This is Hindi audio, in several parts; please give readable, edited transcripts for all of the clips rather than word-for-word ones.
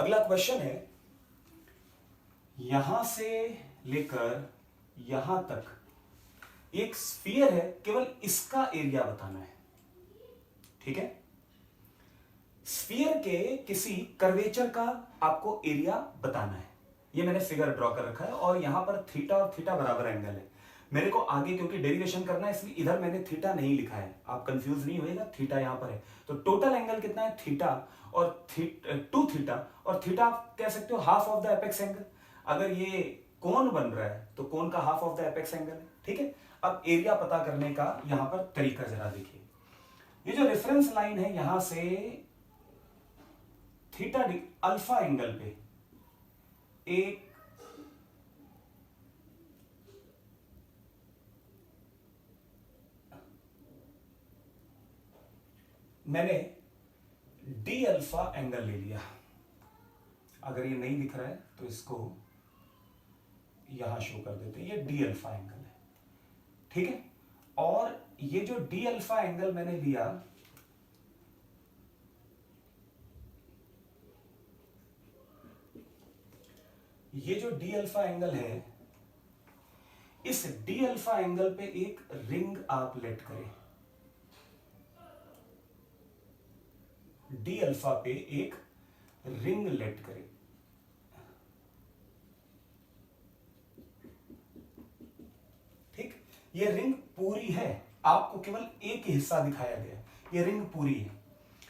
अगला क्वेश्चन है, यहां से लेकर यहां तक एक स्फीयर है, केवल इसका एरिया बताना है। ठीक है, स्फीयर के किसी कर्वेचर का आपको एरिया बताना है। ये मैंने फिगर ड्रॉ कर रखा है और यहां पर थीटा और थीटा बराबर एंगल है। मेरे को आगे क्योंकि डेरिवेशन करना है इसलिए इधर मैंने थीटा नहीं लिखा है, आप कंफ्यूज नहीं होइएगा, थीटा यहां पर है। तो टोटल एंगल कितना है, थीटा और 2 थीटा, और थीटा आप कह सकते हो half of the apex angle. अगर ये कोण बन रहा है तो कोण का half of the apex angle है। ठीक है, अब एरिया पता करने का यहां पर तरीका जरा देखिए। ये जो रेफरेंस लाइन है यहां से थीटा अल्फा एंगल पे एक मैंने डी अल्फा एंगल ले लिया। अगर ये नहीं दिख रहा है तो इसको यहां शो कर देते हैं, ये डी अल्फा एंगल है। ठीक है, और ये जो डी अल्फा एंगल मैंने लिया, ये जो डी अल्फा एंगल है, इस डी अल्फा एंगल पे एक रिंग आप लेट करें। डी अल्फा पे एक रिंग लेट करें। ठीक, ये रिंग पूरी है, आपको केवल एक ही हिस्सा दिखाया गया है, ये रिंग पूरी है।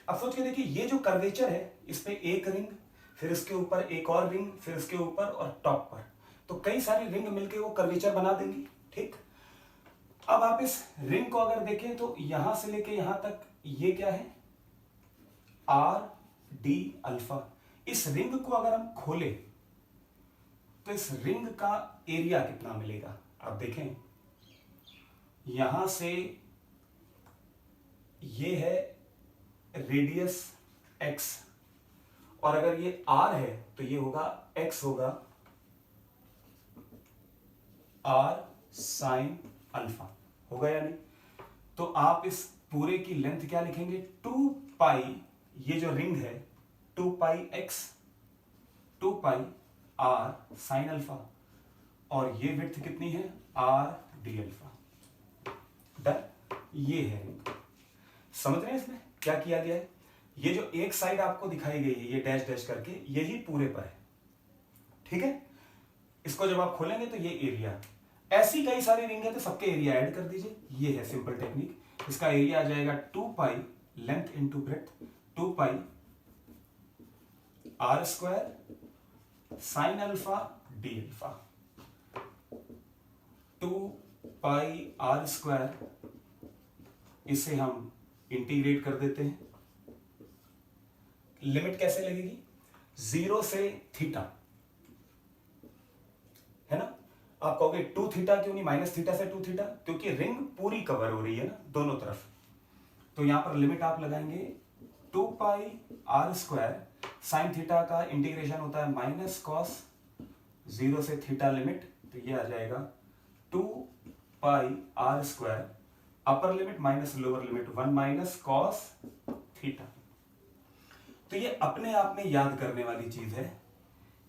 अब सोच के देखिए, ये जो कर्वेचर है इस पे एक रिंग, फिर इसके ऊपर एक और रिंग, फिर इसके ऊपर और टॉप पर, तो कई सारी रिंग मिलके वो कर्वेचर बना देंगी। ठीक, अब आप इस रिंग को अगर देखें तो यहां से लेके यहां तक ये क्या है, आर डी अल्फा। इस रिंग को अगर हम खोलें तो इस रिंग का एरिया कितना मिलेगा, आप देखें यहां से ये है रेडियस x, और अगर ये r है तो ये होगा x होगा r साइन अल्फा, होगा या नहीं। तो आप इस पूरे की लेंथ क्या लिखेंगे, 2 पाई, ये जो रिंग है 2 पाई x 2 पाई r साइन अल्फा, और ये विड्थ कितनी है, r डी अल्फा। डन, ये है रिंग। समझ रहे हैं इसमें क्या किया गया है। ये जो एक साइड आपको दिखाई गई है ये डैश डैश करके, यही पूरे पर है। ठीक है, इसको जब आप खोलेंगे तो ये एरिया, ऐसी कई सारी रिंग है तो सबके एरिया ऐड कर दीजिए। ये है सिंपल टेक्निक। इसका एरिया आ जाएगा 2 pi length into breadth, 2 pi r square sine alpha d alpha, 2 pi r square, इसे हम इंटीग्रेट कर देते हैं। लिमिट कैसे लगेगी, 0 से थीटा, है ना। आप कहोगे 2 थीटा क्यों नहीं, माइनस थीटा से 2 थीटा, क्योंकि रिंग पूरी कवर हो रही है ना दोनों तरफ। तो यहां पर लिमिट आप लगाएंगे 2 pi r square, sine theta का इंटीग्रेशन होता है माइनस कॉस 0 से थीटा लिमिट, तो ये आ जाएगा 2 pi r square, upper limit minus lower limit 1 minus cos theta. तो ये अपने आप में याद करने वाली चीज है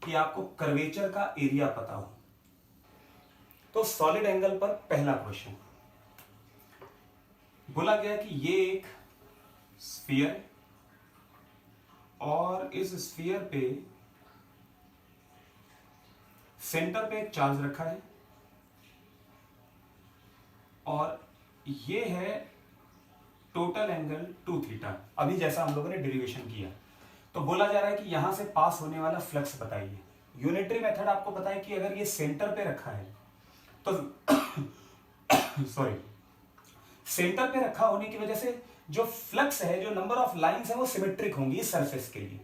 कि आपको कर्वेचर का एरिया पता हो। तो सॉलिड एंगल पर पहला क्वेश्चन बोला गया कि ये एक स्फीयर, और इस स्फीयर पे सेंटर पे एक चार्ज रखा है, और ये है टोटल एंगल 2 थीटा। अभी जैसा हम लोगों ने डेरिवेशन किया, तो बोला जा रहा है कि यहां से पास होने वाला फ्लक्स बताइए। यूनिटरी मेथड आपको पता है कि अगर ये सेंटर पे रखा है तो सॉरी, सेंटर पे रखा होने की वजह से जो फ्लक्स है, जो नंबर ऑफ लाइंस है वो सिमेट्रिक होंगी इस सरफेस के लिए,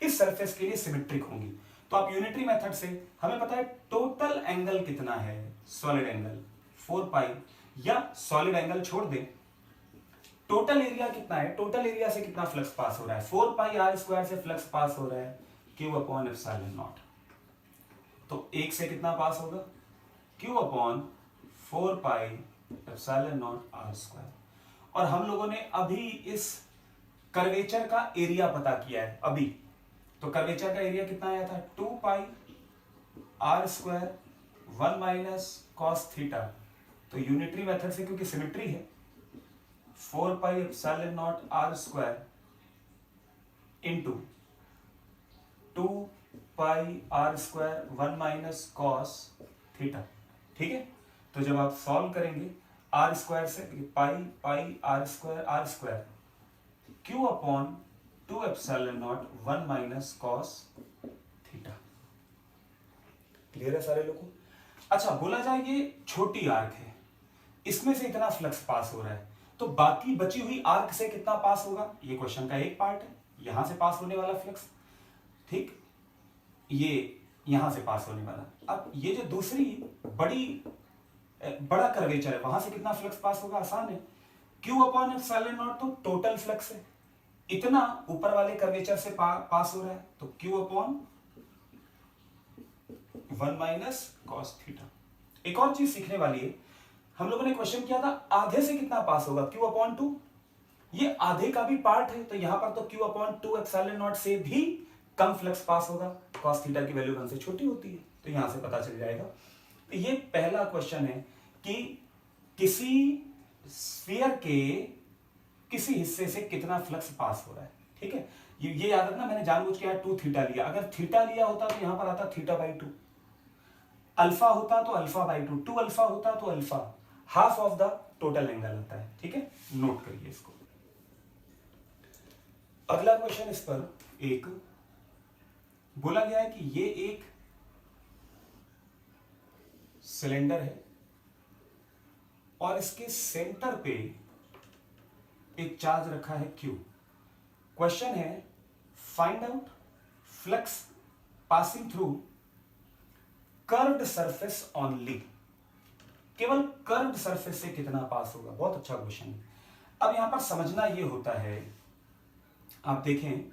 इस सरफेस के लिए सिमेट्रिक होंगी। तो आप यूनिटरी मेथड से हमें पता है टोटल एंगल कितना है, सॉलिड एंगल 4 पाई, या सॉलिड एंगल छोड़ दें, टोटल एरिया कितना है, टोटल एरिया से कितना फ्लक्स पास हो रहा है, 4 पाई आर स्क्वायर से फ्लक्स पास हो रहा है क्यू अपॉन एप्सिलॉन नॉट। तो एक से कितना पास होगा, Q upon 4 pi epsilon not are square. और हम लोगों ने अभी इस कर्वेचर का एरिया पता किया है अभी, तो कर्वेचर का एरिया कितना आया था 2 pi r square 1 minus cos theta. तो यूनिटरी मेथड से क्योंकि सिमेट्री है 4 pi epsilon not are square into 2 pi r square 1 minus cos theta. ठीक है, तो जब आप सॉल्व करेंगे आर स्क्वायर से pi pi r square q upon 2 epsilon not 1 minus cos theta. Clear है सारे लोगों को? अच्छा, बोला जाए ये छोटी आर्क है, इसमें से इतना फ्लक्स पास हो रहा है, तो बाकी बची हुई आर्क से कितना पास होगा, ये क्वेश्चन का एक पार्ट है। यहां से पास होने वाला फ्लक्स, ठीक, ये यहां से पास होने वाला। अब ये जो दूसरी बड़ा कर्वेचर है, वहां से कितना फ्लक्स पास होगा, आसान है, क्यू अपॉन एप्सिलॉन नॉट, तो टोटल फ्लक्स है, इतना ऊपर वाले कर्वेचर से पास हो रहा है, तो Q upon 1 minus cos theta. एक और चीज सीखने वाली है, हम लोगों ने क्वेश्चन किया था आधे से कितना पास होगा, क्यू अपॉन 2, ये आधे का भी पार्ट है, तो यहां पर तो क्यू अपॉन 2 एप्सिलॉन नॉट से भी कम फ्लक्स पास होगा, कॉस थीटा की वैल्यू 1 से छोटी होती है, तो यहां से पता चल जाएगा। तो ये पहला क्वेश्चन है कि किसी स्फीयर के किसी हिस्से से कितना फ्लक्स पास हो रहा है। ठीक है, ये याद रखना, मैंने जानबूझ के 2 थीटा लिया, अगर थीटा लिया होता तो यहां पर आता थीटा बाई 2, अल्फा होता तो अल्फा बाई 2, 2 अल्फा होता तो alpha half of the total angle होता है। ठीक है, नोट करिए इसको। अगला क्वेश्चन इस पर एक बोला गया है कि ये एक सिलेंडर है और इसके सेंटर पे एक चार्ज रखा है Q। क्वेश्चन है find out flux passing through curved surface only, केवल कर्व्ड सरफेस से कितना पास होगा। बहुत अच्छा क्वेश्चन है। अब यहां पर समझना यह होता है, आप देखें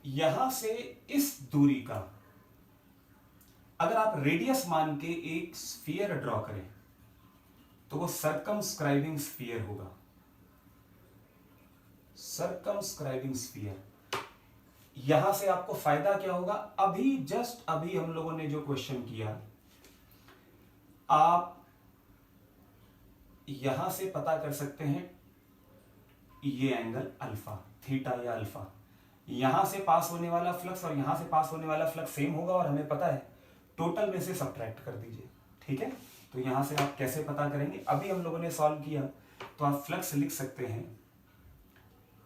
यहां से इस दूरी का अगर आप रेडियस मान के एक स्फीयर ड्रॉ करें तो वो सर्कमस्क्राइबिंग स्फीयर होगा, सर्कमस्क्राइबिंग स्फीयर। यहां से आपको फायदा क्या होगा, अभी जस्ट अभी हम लोगों ने जो क्वेश्चन किया, आप यहां से पता कर सकते हैं ये एंगल अल्फा, थीटा या अल्फा, यहां से पास होने वाला फ्लक्स और यहां से पास होने वाला फ्लक्स सेम होगा और हमें पता है टोटल में से सब्ट्रैक्ट कर दीजिए। ठीक है, तो यहां से आप कैसे पता करेंगे, अभी हम लोगों ने सॉल्व किया, तो आप फ्लक्स लिख सकते हैं,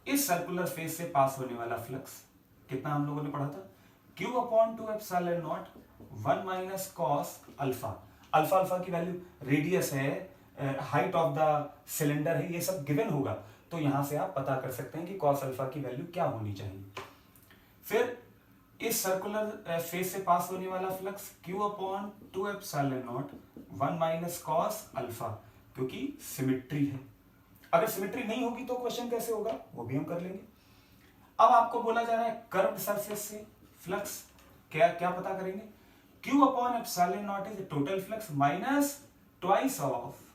इस सर्कुलर फेस से पास होने वाला फ्लक्स कितना हम लोगों ने पढ़ा था, Q upon 2 epsilon not 1 minus cos alpha. Alpha alpha की वैल्यू, रेडियस है, हाइट ऑफ द सिलेंडर है, ये सब गिवन होगा, तो यहां से आप पता कर सकते हैं कि कॉस अल्फा की वैल्यू क्या होनी चाहिए। फिर इस सर्कुलर फेस से पास होने वाला flux Q upon 2 epsilon not 1 minus cos alpha, क्योंकि सिमेट्री है। अगर सिमेट्री नहीं होगी तो क्वेश्चन कैसे होगा, वो भी हम कर लेंगे। अब आपको बोला जा रहा है कर्व्ड सरफेस से फ्लक्स क्या क्या पता करेंगे, Q upon epsilon not is total flux minus twice of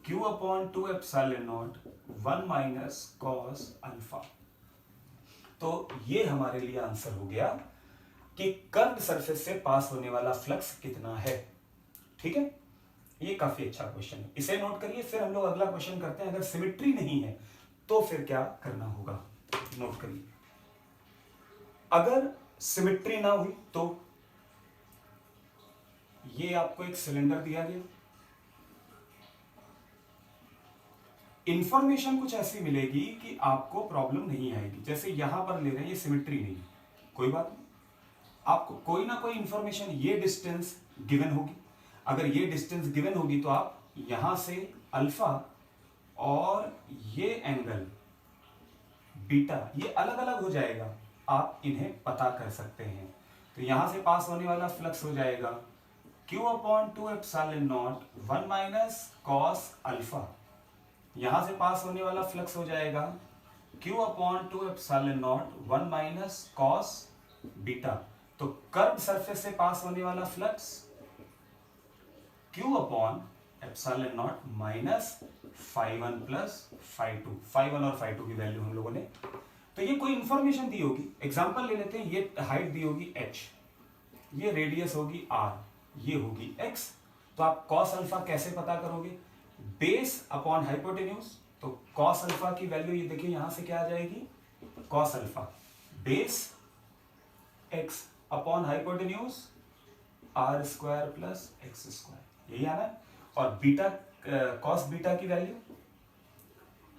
Q upon 2 epsilon not 1 minus cos alpha. तो ये हमारे लिए आंसर हो गया कि कर्व्ड सरफेस से पास होने वाला फ्लक्स कितना है। ठीक है, ये काफी अच्छा क्वेश्चन है, इसे नोट करिए। फिर हम लोग अगला क्वेश्चन करते हैं, अगर सिमेट्री नहीं है तो फिर क्या करना होगा, नोट करिए। अगर सिमेट्री ना हुई तो ये आपको एक सिलेंडर दिया गया, इंफॉर्मेशन कुछ ऐसी मिलेगी कि आपको प्रॉब्लम नहीं आएगी। जैसे यहां पर ले रहे हैं, ये सिमेट्री नहीं, कोई बात नहीं, आपको कोई ना कोई इंफॉर्मेशन, ये डिस्टेंस गिवन होगी, अगर ये डिस्टेंस गिवन होगी तो आप यहां से अल्फा और ये एंगल बीटा, ये अलग अलग हो जाएगा, आप इन्हें पता कर सकते हैं। तो यहां से पास होने वाला फ्लक्स हो जाएगा Q upon 2 epsilon not 1 minus cos alpha, यहां से पास होने वाला फ्लक्स हो जाएगा Q upon 2 epsilon not 1 minus cos beta. तो कर्व सरफेस से पास होने वाला flux Q upon epsilon not minus phi1 plus phi2, phi1 और phi2 की वैल्यू हम लोगों ने तो ये कोई इंफॉर्मेशन दी होगी, एग्जांपल ले लेते हैं, ये हाइट दी होगी h, ये रेडियस होगी r, ये होगी x। तो आप cos अल्फा कैसे पता करोगे? Base upon hypotenuse. तो cos अल्फा की वैल्यू ये देखिए यहां से क्या आ जाएगी, cos alpha base x upon hypotenuse r square plus x square, यही आना है। और बीटा cos बीटा की value,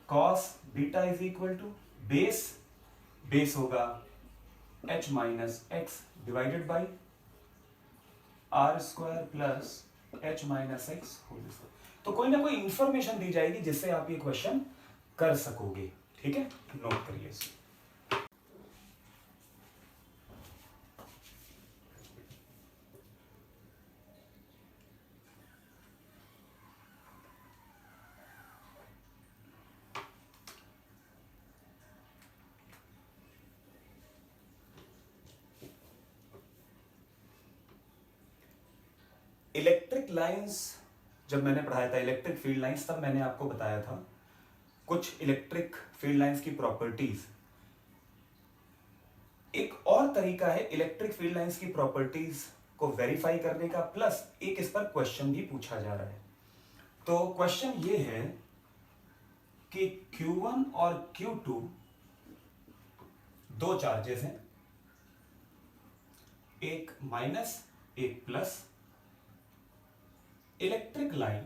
cos beta is equal to base होगा h minus x divided by R square plus H minus x whole square. तो कोई ना कोई इंफॉर्मेशन दी जाएगी जिससे आप ये क्वेश्चन कर सकोगे, ठीक है, नोट करिए इसे। इलेक्ट्रिक लाइंस जब मैंने पढ़ाया था, इलेक्ट्रिक फील्ड लाइंस, तब मैंने आपको बताया था कुछ इलेक्ट्रिक फील्ड लाइंस की प्रॉपर्टीज। एक और तरीका है इलेक्ट्रिक फील्ड लाइंस की प्रॉपर्टीज को वेरीफाई करने का, प्लस एक इस पर क्वेश्चन भी पूछा जा रहा है। तो क्वेश्चन ये है कि Q1 और Q2 दो चार्जेस हैं, एक माइनस एक प्लस। इलेक्ट्रिक लाइन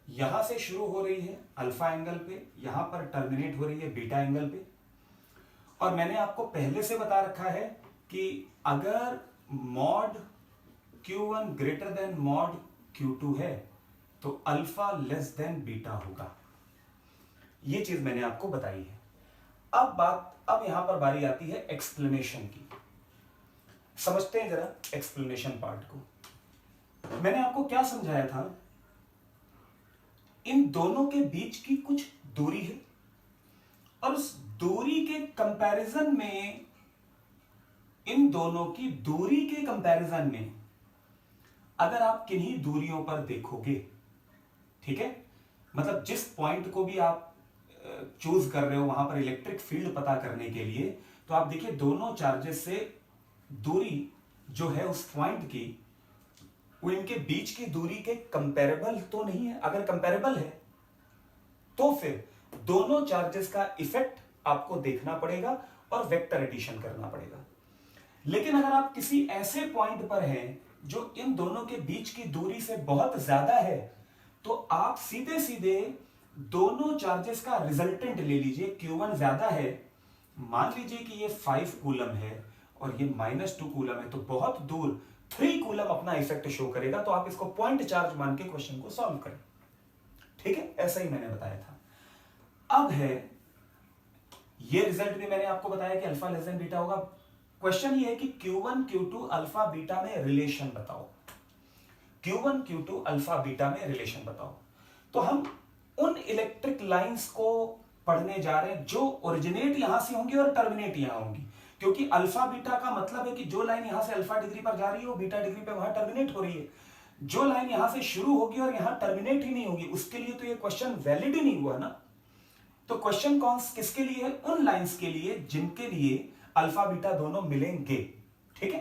यहां से शुरू हो रही है अल्फा एंगल पे, यहां पर टर्मिनेट हो रही है बीटा एंगल पे। और मैंने आपको पहले से बता रखा है कि अगर mod Q1 greater than mod Q2 है तो अल्फा लेस देन बीटा होगा, ये चीज मैंने आपको बताई है। अब यहां पर बारी आती है एक्सप्लेनेशन की। समझते हैं जरा एक्सप्लेनेशन पार्ट को। मैंने आपको क्या समझाया था, इन दोनों के बीच की कुछ दूरी है और उस दूरी के कंपैरिजन में, इन दोनों की दूरी के कंपैरिजन में अगर आप किन्हीं दूरियों पर देखोगे, ठीक है, मतलब जिस पॉइंट को भी आप चूज कर रहे हो वहां पर इलेक्ट्रिक फील्ड पता करने के लिए, तो आप देखिए दोनों चार्जेस से दूरी जो है उस पॉइंट की, वो इनके बीच की दूरी के कंपैरेबल तो नहीं है। अगर कंपैरेबल है तो फिर दोनों चार्जेस का इफेक्ट आपको देखना पड़ेगा और वेक्टर एडिशन करना पड़ेगा। लेकिन अगर आप किसी ऐसे पॉइंट पर हैं जो इन दोनों के बीच की दूरी से बहुत ज्यादा है, तो आप सीधे सीधे दोनों चार्जेस का रिजल्टेंट ले लीजिए। Q1 ज्यादा है, मान लीजिए कि ये 5 कूलम है और ये -2 कूलम है, तो बहुत दूर 3 कूलम अपना इफेक्ट शो करेगा। तो आप इसको पॉइंट चार्ज मान के क्वेश्चन को सॉल्व करें, ठीक है, ऐसा ही मैंने बताया था। अब है ये रिजल्ट भी मैंने आपको बताया कि अल्फा लेस देन बीटा होगा। क्वेश्चन ये है कि Q1 Q2 अल्फा बीटा में रिलेशन बताओ। Q1 Q2 अल्फा बीटा में रिलेशन बताओ। तो हम उन इलेक्ट्रिक लाइंस को पढ़ने जा रहे हैं जो ओरिजिनेट यहां से होंगी और टर्मिनेट यहां होंगी, क्योंकि अल्फा बीटा का मतलब है कि जो लाइन यहां से अल्फा डिग्री पर जा रही है वो बीटा डिग्री पे वहां टर्मिनेट हो रही है। जो लाइन यहां से शुरू होगी और यहां टर्मिनेट ही नहीं होगी, उसके लिए तो ये क्वेश्चन वैलिड ही नहीं हुआ ना। तो क्वेश्चन कौन किसके लिए है? उन लाइंस के लिए जिनके लिए अल्फा बीटा दोनों मिलेंगे, ठीक है।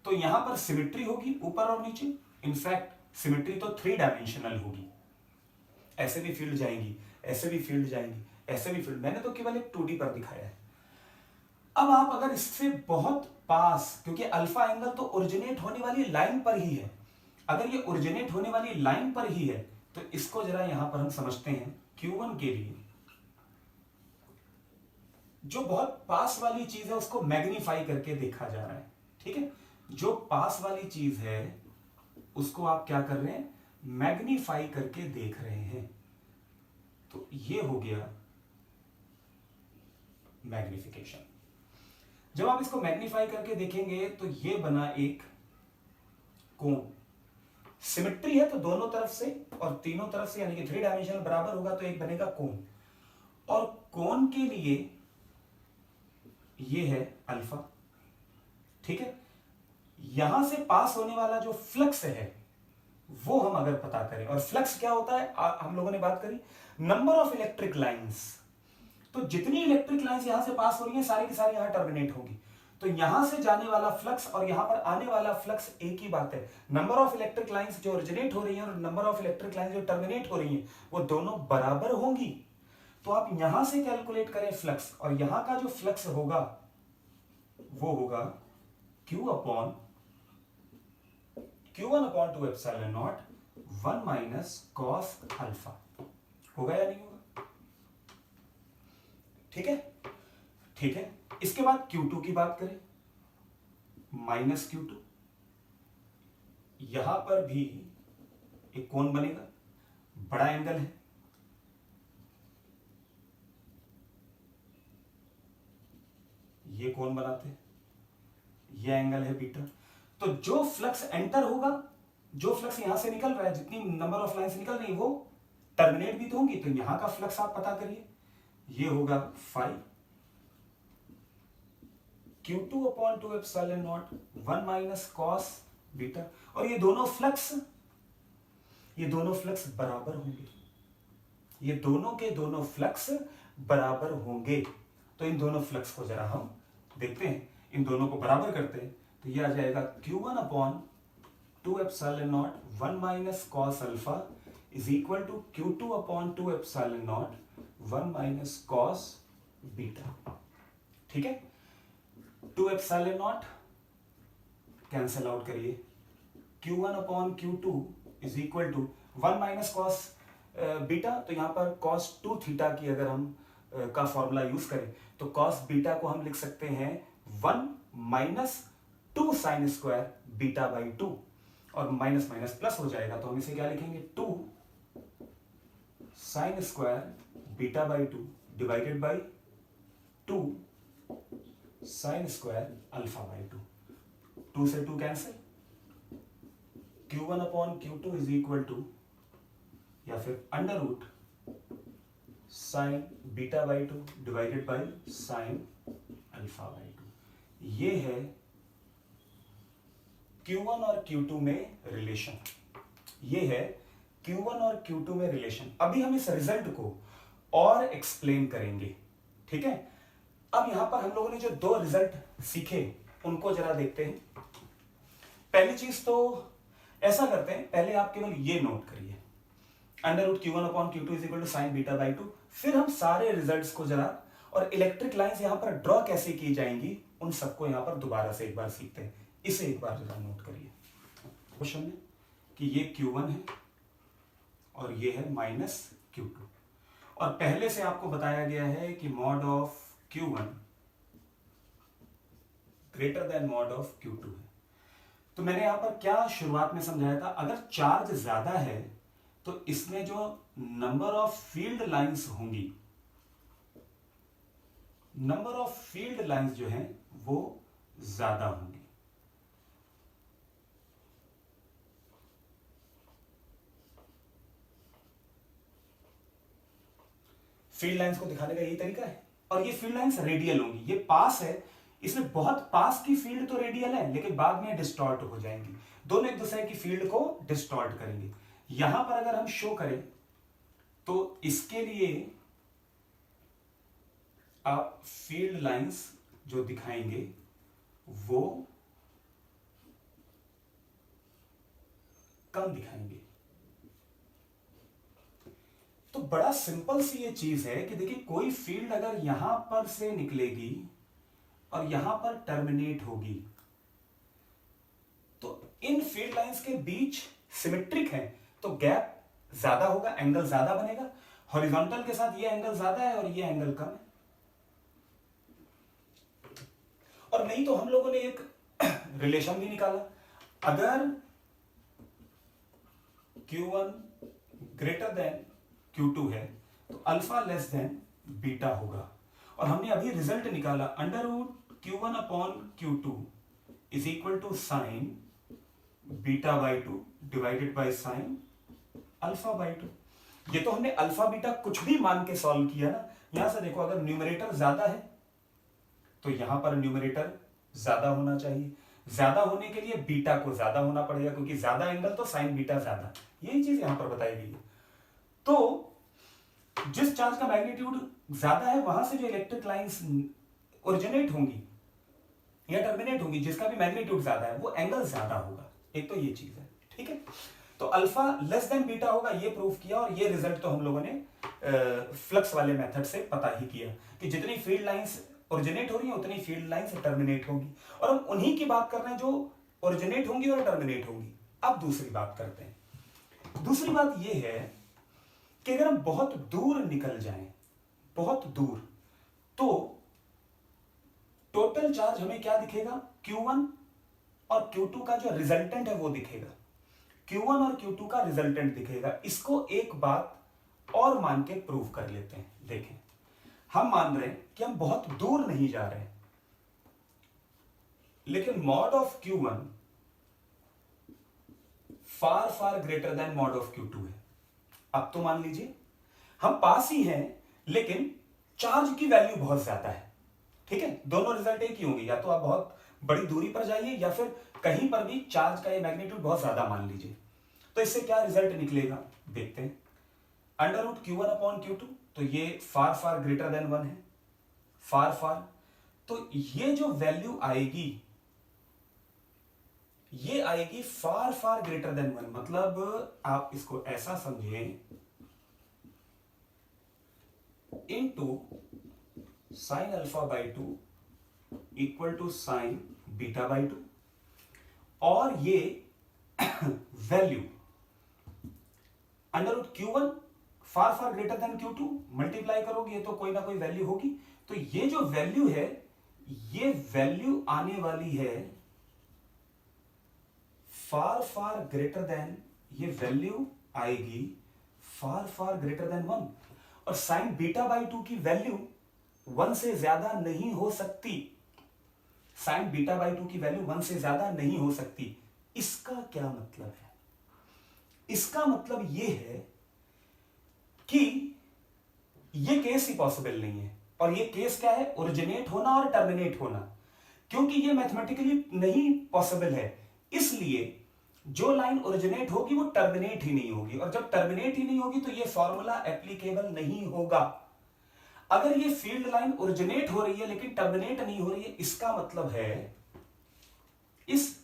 तो यहां पर सिमेट्री होगी ऊपर और नीचे। इनफैक्ट सिमेट्री तो 3 डायमेंशनल होगी, ऐसे भी फील्ड जाएंगी, ऐसे भी फील्ड जाएंगी, ऐसे भी फील्ड। मैंने तो केवल एक 2D पर दिखाया है। अब आप अगर इससे बहुत पास, क्योंकि अल्फा एंगल तो ओरिजिनेट होने वाली लाइन पर ही है, अगर ये ओरिजिनेट होने वाली लाइन पर ही है तो इसको जरा यहां पर हम समझते हैं। Q1 के लिए जो बहुत पास वाली चीज है उसको मैग्नीफाई करके देखा जा रहा है, ठीक है। जो पास वाली चीज है उसको आप क्या कर रहे हैं? मैग्नीफाई करके देख रहे हैं। तो ये हो गया मैग्निफिकेशन। जब आप इसको मैग्नीफाई करके देखेंगे तो ये बना एक कोण। सिमेट्री है तो दोनों तरफ से और तीनों तरफ से, यानी कि 3 डायमेंशनल बराबर होगा तो एक बनेगा कोण। और कोण के लिए ये है अल्फा, ठीक है। यहां से पास होने वाला जो फ्लक्स है वो हम अगर पता करें, और फ्लक्स क्या होता है हम लोगों ने बात करी, नंबर ऑफ इलेक्ट्रिक लाइंस। तो जितनी इलेक्ट्रिक लाइंस यहां से पास हो रही हैं सारी की सारी यहां टर्मिनेट होगी, तो यहां से जाने वाला फ्लक्स और यहां पर आने वाला फ्लक्स एक ही बात है। नंबर ऑफ इलेक्ट्रिक लाइंस जो ओरिजिनेट हो रही हैं और नंबर ऑफ इलेक्ट्रिक लाइंस जो टर्मिनेट हो रही हैं वो दोनों बराबर होंगी। तो आप यहां से कैलकुलेट करें फ्लक्स, और यहां का जो फ्लक्स होगा वो होगा Q1 2 epsilon not 1 minus cos alpha. होगा या नहीं होगा? ठीक है, ठीक है। इसके बाद Q2 की बात करें, माइनस Q2, यहां पर भी एक कोण बनेगा, बड़ा एंगल है, ये कोण बनाते हैं, ये एंगल है बीटा। तो जो फ्लक्स एंटर होगा, जो फ्लक्स यहां से निकल रहा है, जितनी नंबर ऑफ लाइंस निकल रही है वो टर्मिनेट भी तो होंगी, तो यहां का फ्लक्स आप पता करिए, ये होगा phi Q2/2 epsilon not 1 minus cos beta. और ये दोनों फ्लक्स बराबर होंगे, ये दोनों के दोनों फ्लक्स बराबर होंगे। तो इन दोनों फ्लक्स को जरा हम देखते हैं, इन दोनों को बराबर करते हैं, तो ये आ जाएगा Q1/2 epsilon not 1 minus cos alpha is equal to Q2/2 epsilon not 1 minus cos beta. ठीक है, 2 एप्सिलॉन नॉट कैंसिल आउट करिए, Q1/Q2 is equal to 1 minus cos beta. तो यहां पर cos 2 थीटा की अगर हम का फॉर्मूला यूज करें तो cos बीटा को हम लिख सकते हैं 1 minus 2 sine square beta by 2, और माइनस माइनस प्लस हो जाएगा, तो हम इसे क्या लिखेंगे 2 sine square beta by 2 divided by 2 sine square alpha by 2। 2 से 2 cancel, Q1/Q2 is equal to, या फिर under root sine beta by 2 divided by sine alpha by 2। ये है Q1 और Q2 में रिलेशन, ये है Q1 और Q2 में रिलेशन। अभी हम इस रिजल्ट को और एक्सप्लेन करेंगे, ठीक है। अब यहां पर हम लोगों ने जो दो रिजल्ट सीखे उनको जरा देखते हैं। पहली चीज तो ऐसा करते हैं, पहले आप केवल ये नोट करिए, under root Q1/Q2 is equal to sine beta by 2। फिर हम सारे रिजल्ट्स को जरा, और इलेक्ट्रिक लाइंस यहां पर ड्रॉ कैसे की जाएंगी उन सबको यहां पर दोबारा से एक बार सीखते हैं। इसे एक बार जरा नोट करिए क्वेश्चन में कि ये Q1 है और ये है माइनस Q2, और पहले से आपको बताया गया है कि mod of Q1 greater than mod of Q2 है। तो मैंने यहां पर क्या शुरुआत में समझाया था, अगर चार्ज ज्यादा है तो इसमें जो नंबर ऑफ फील्ड लाइंस होंगी, नंबर ऑफ फील्ड लाइंस जो हैं वो ज्यादा होंगी। फील्ड लाइंस को दिखाने का यही तरीका है, और ये फील्ड लाइंस रेडियल होंगी। ये पास है, इसमें बहुत पास की फील्ड तो रेडियल है, लेकिन बाद में डिस्टॉर्ट हो जाएंगी, दोनों एक दूसरे की फील्ड को डिस्टॉर्ट करेंगे। यहां पर अगर हम शो करें तो इसके लिए आप फील्ड लाइंस जो दिखाएंगे वो कम दिखाएंगे। तो बड़ा सिंपल सी ये चीज है कि देखिए, कोई फील्ड अगर यहां पर से निकलेगी और यहां पर टर्मिनेट होगी, तो इन फील्ड लाइंस के बीच सिमेट्रिक है, तो गैप ज्यादा होगा, एंगल ज्यादा बनेगा। हॉरिजॉन्टल के साथ ये एंगल ज्यादा है और ये एंगल कम है। और नहीं तो हम लोगों ने एक रिलेशन भी निकाला, अगर Q1 ग्रेटर देन Q2 है तो अल्फा लेस देन बीटा होगा। और हमने अभी रिजल्ट निकाला, under root Q1/Q2 is equal to sine beta by 2 divided by sine alpha by 2। ये तो हमने अल्फा बीटा कुछ भी मान के सॉल्व किया ना। यहां से देखो, अगर न्यूमरेटर ज्यादा है तो यहां पर न्यूमरेटर ज्यादा होना चाहिए, ज्यादा होने के लिए बीटा को ज्यादा होना पड़ेगा, क्योंकि ज्यादा एंगल तो साइन बीटा ज्यादा, यही चीज यहां पर बताई गई है। तो जिस चार्ज का मैग्नीट्यूड ज्यादा है वहां से जो इलेक्ट्रिक लाइंस ओरिजिनेट होंगी या टर्मिनेट होंगी, जिसका भी मैग्नीट्यूड ज्यादा है वो एंगल ज्यादा होगा। एक तो ये चीज है, ठीक है। तो अल्फा लेस देन बीटा होगा, ये प्रूव किया, और ये रिजल्ट तो हम लोगों ने फ्लक्स वाले मेथड से पता ही किया कि जितनी फील्ड लाइंस ओरिजिनेट हो रही है उतनी फील्ड लाइंस टर्मिनेट होंगी, और हम उन्हीं की बात कर रहे हैं जो ओरिजिनेट होंगी और टर्मिनेट होंगी। अब दूसरी बात करते हैं। दूसरी बात यह है कि अगर हम बहुत दूर निकल जाएं, बहुत दूर, तो टोटल चार्ज हमें क्या दिखेगा, Q1 और Q2 का जो रिजल्टेंट है वो दिखेगा। Q1 और Q2 का रिजल्टेंट दिखेगा। इसको एक बात और मान के प्रूव कर लेते हैं। देखें, हम मान रहे हैं कि हम बहुत दूर नहीं जा रहे हैं, लेकिन mod of Q1 far far greater then mod of Q2 है। अब तो मान लीजिए हम पास ही हैं, लेकिन चार्ज की वैल्यू बहुत ज्यादा है, ठीक है। दोनों रिजल्ट एक ही होंगे, या तो आप बहुत बड़ी दूरी पर जाइए या फिर कहीं पर भी चार्ज का ये मैग्नीट्यूड बहुत ज्यादा मान लीजिए। तो इससे क्या रिजल्ट निकलेगा, देखते हैं। Under root Q1 upon Q2, तो ये फार फार ग्रेटर देन 1 है, फार फार। तो ये जो वैल्यू आएगी ये आएगी फार फार ग्रेटर देन 1। मतलब आप इसको ऐसा समझें, into sine alpha by 2 equal to sine beta by 2, और ये value under root Q1 far far greater than Q2 multiply करोगे तो कोई ना कोई वैल्यू होगी। तो ये जो वैल्यू है, ये वैल्यू आने वाली है फार फार ग्रेटर देन, ये वैल्यू आएगी फार फार ग्रेटर देन 1, और साइन बीटा बाई 2 की वैल्यू 1 से ज्यादा नहीं हो सकती। साइन बीटा बाई 2 की वैल्यू 1 से ज्यादा नहीं हो सकती। इसका क्या मतलब है? इसका मतलब यह है कि यह केस ही पॉसिबल नहीं है। और यह केस क्या है? ओरिजिनेट होना और टर्मिनेट होना। क्योंकि यह मैथमेटिकली नहीं पॉसिबल है, इसलिए जो लाइन ओरिजिनेट होगी वो टर्मिनेट ही नहीं होगी, और जब टर्मिनेट ही नहीं होगी तो यह फॉर्मूला एप्लीकेबल नहीं होगा। अगर ये फील्ड लाइन ओरिजिनेट हो रही है लेकिन टर्मिनेट नहीं हो रही है, इसका मतलब है इस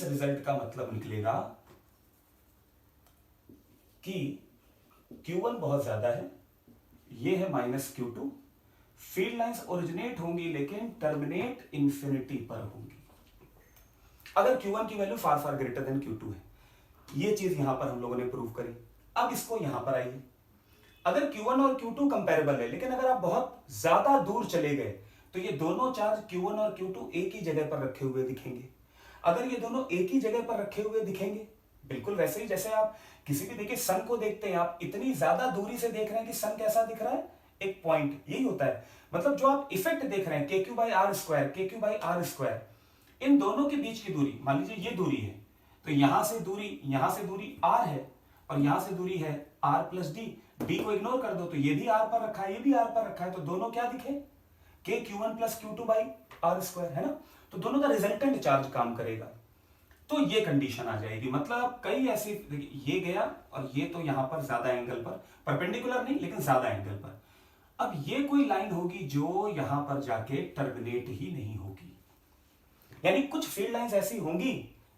रिजल्ट का मतलब निकलेगा कि Q1 बहुत ज्यादा है, ये है minus Q2। Field lines originate होंगी लेकिन टर्मिनेट इंफिनिटी पर होंगी अगर Q1 की वैल्यू फार फार ग्रेटर देन Q2 है। ये चीज यहां पर हम लोगों ने प्रूव करी। अब इसको यहां पर आइए, अगर Q1 और Q2 कंपेरेबल है, लेकिन अगर आप बहुत ज्यादा दूर चले गए तो ये दोनों चार्ज Q1 और Q2 एक ही जगह पर रखे हुए दिखेंगे। अगर ये दोनों एक ही जगह पर रखे हुए दिखेंगे, बिल्कुल वैसे ही जैसे आप किसी भी देखिए सन को देखते हैं, आप इतनी ज्यादा दूरी से देख रहे हैं कि सन कैसा दिख रहा है, एक पॉइंट, यही होता है। मतलब जो आप इफेक्ट देख रहे हैं KQ बाई आर स्क्वायर, इन दोनों के बीच की दूरी, मान लीजिए ये दूरी है, तो यहां से दूरी r है, और यहां से दूरी है r प्लस डी को इग्नोर कर दो तो ये भी r पर रखा है, ये भी r पर रखा है, तो दोनों क्या दिखे, KQ1 plus Q2 by R square, है ना। तो दोनों का रिजल्टेंट चार्ज काम करेगा, तो ये कंडीशन आ जाएगी। मतलब कई ऐसी, ये गया और ये तो यहां पर ज्यादा एंगल पर, परपेंडिकुलर नहीं लेकिन ज्यादा एंगल पर। अब ये कोई लाइन होगी जो यहां पर जाके टर्मिनेट ही नहीं होगी, यानी कुछ फील्ड लाइंस ऐसी होंगी।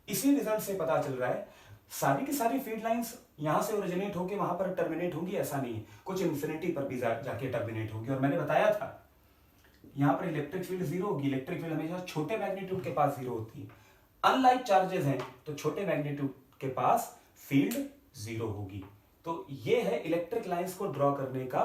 इसी रिजल्ट से पता चल रहा है सारी की सारी फील्ड लाइंस यहां से ओरिजिनेट होकर वहां पर टर्मिनेट होंगी, ऐसा नहीं है। कुछ इंफिनिटी पर भी जाके टर्मिनेट होगी। और मैंने बताया था यहां पर इलेक्ट्रिक फील्ड जीरो होगी। इलेक्ट्रिक फील्ड हमेशा छोटे मैग्नीट्यूड के पास जीरो होती है, अनलाइक चार्जेस हैं तो छोटे मैग्नीट्यूड के पास फील्ड जीरो होगी। तो ये है इलेक्ट्रिक लाइंस को ड्रॉ करने का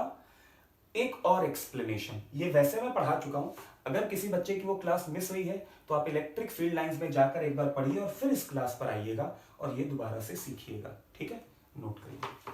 एक और एक्सप्लेनेशन। ये वैसे मैं पढ़ा चुका हूं, अगर किसी बच्चे की वो क्लास मिस हुई है तो आप इलेक्ट्रिक फील्ड लाइंस में जाकर एक बार पढ़िए और फिर इस क्लास पर आइएगा और ये दोबारा से सीखिएगा, ठीक है, नोट करिए।